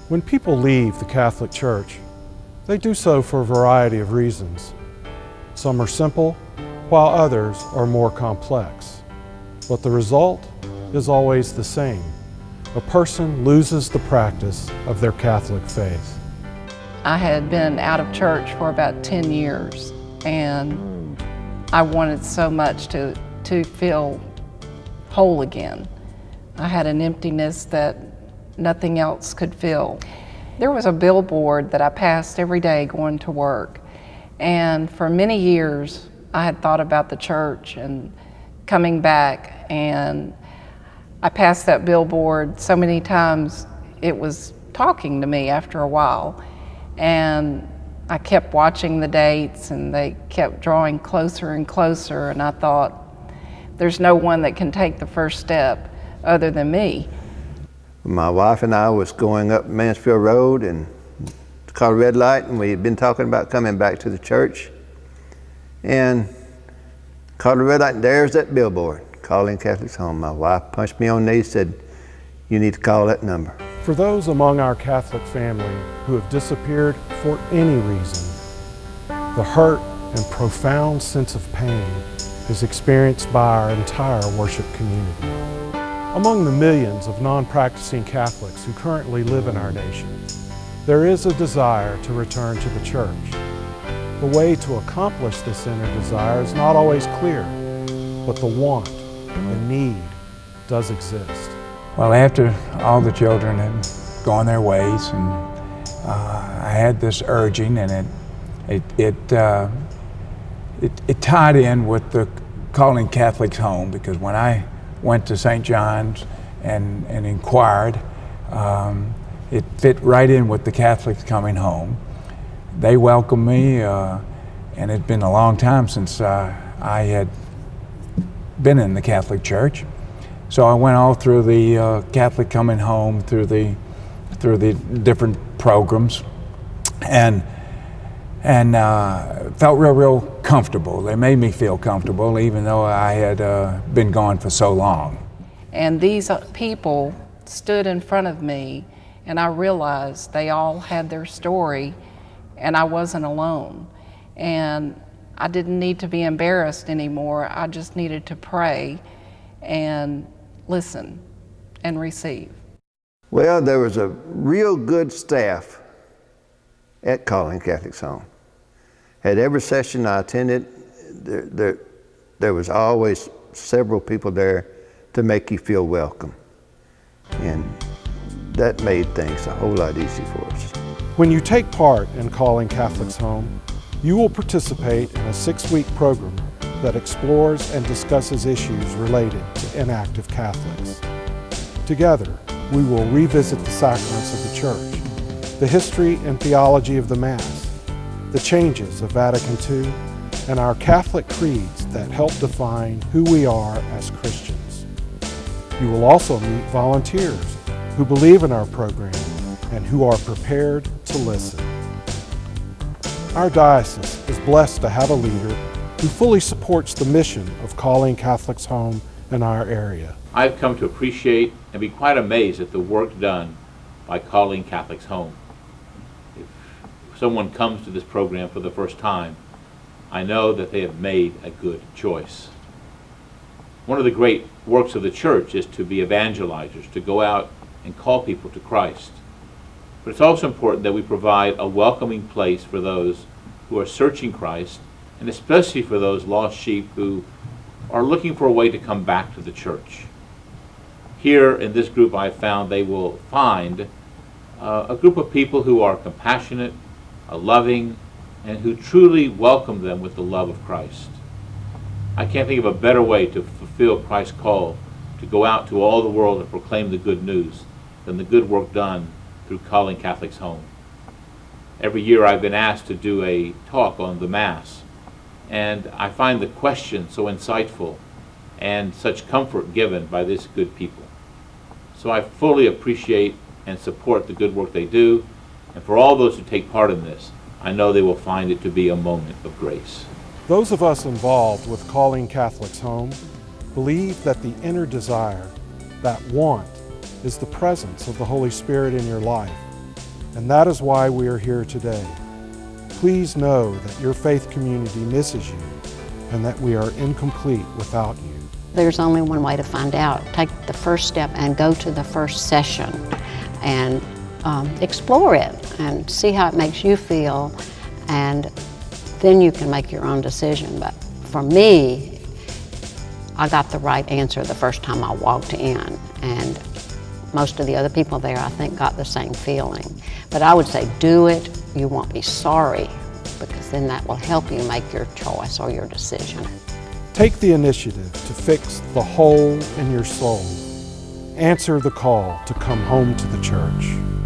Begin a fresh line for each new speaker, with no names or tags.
When people leave the Catholic Church, they do so for a variety of reasons. Some are simple, while others are more complex. But the result is always the same. A person loses the practice of their Catholic faith.
I had been out of church for about 10 years, and I wanted so much to feel whole again. I had an emptiness that nothing else could fill. There was a billboard that I passed every day going to work, and for many years I had thought about the church and coming back, and I passed that billboard so many times it was talking to me after a while, and I kept watching the dates and they kept drawing closer and closer, and I thought, there's no one that can take the first step other than me.
My wife and I was going up Mansfield Road and caught a red light, and we had been talking about coming back to the church, and caught a red light, and there's that billboard, Calling Catholics Home. My wife punched me on the knee, said, "You need to call that number."
For those among our Catholic family who have disappeared for any reason, the hurt and profound sense of pain is experienced by our entire worship community. Among the millions of non-practicing Catholics who currently live in our nation, there is a desire to return to the church. The way to accomplish this inner desire is not always clear, but the want, the need, does exist.
Well, after all the children had gone their ways, and I had this urging, and it tied in with the Calling Catholics Home, because when I went to St. John's and inquired, it fit right in with the Catholics coming home. They welcomed me, and it'd been a long time since I had been in the Catholic Church. So I went all through the Catholic coming home, through the different programs, and felt real comfortable. They made me feel comfortable, even though I had been gone for so long.
And these people stood in front of me, and I realized they all had their story, and I wasn't alone. And I didn't need to be embarrassed anymore. I just needed to pray and listen and receive.
Well, there was a real good staff at Calling Catholics Home. At every session I attended, there was always several people there to make you feel welcome. And that made things a whole lot easier for us.
When you take part in Calling Catholics Home, you will participate in a 6-week program that explores and discusses issues related to inactive Catholics. Together, we will revisit the sacraments of the Church, the history and theology of the Mass, the changes of Vatican II, and our Catholic creeds that help define who we are as Christians. You will also meet volunteers who believe in our program and who are prepared to listen. Our diocese is blessed to have a leader who fully supports the mission of Calling Catholics Home in our area.
I've come to appreciate and be quite amazed at the work done by Calling Catholics Home. If someone comes to this program for the first time, I know that they have made a good choice. One of the great works of the church is to be evangelizers, to go out and call people to Christ. But it's also important that we provide a welcoming place for those who are searching Christ, and especially for those lost sheep who are looking for a way to come back to the church. Here in this group, I found they will find a group of people who are compassionate, loving, and who truly welcome them with the love of Christ. I can't think of a better way to fulfill Christ's call to go out to all the world and proclaim the good news than the good work done through Calling Catholics Home. Every year I've been asked to do a talk on the Mass, and I find the questions so insightful and such comfort given by these good people. So I fully appreciate and support the good work they do, and for all those who take part in this, I know they will find it to be a moment of grace.
Those of us involved with Calling Catholics Home believe that the inner desire, that want, is the presence of the Holy Spirit in your life, And that is why we are here today. Please know that your faith community misses you and that we are incomplete without you.
There's only one way to find out. Take the first step and go to the first session and explore it and see how it makes you feel, and then you can make your own decision. But for me, I got the right answer the first time I walked in, and most of the other people there, I think, got the same feeling. But I would say do it. You won't be sorry, because then that will help you make your choice or your decision.
Take the initiative to fix the hole in your soul. Answer the call to come home to the church.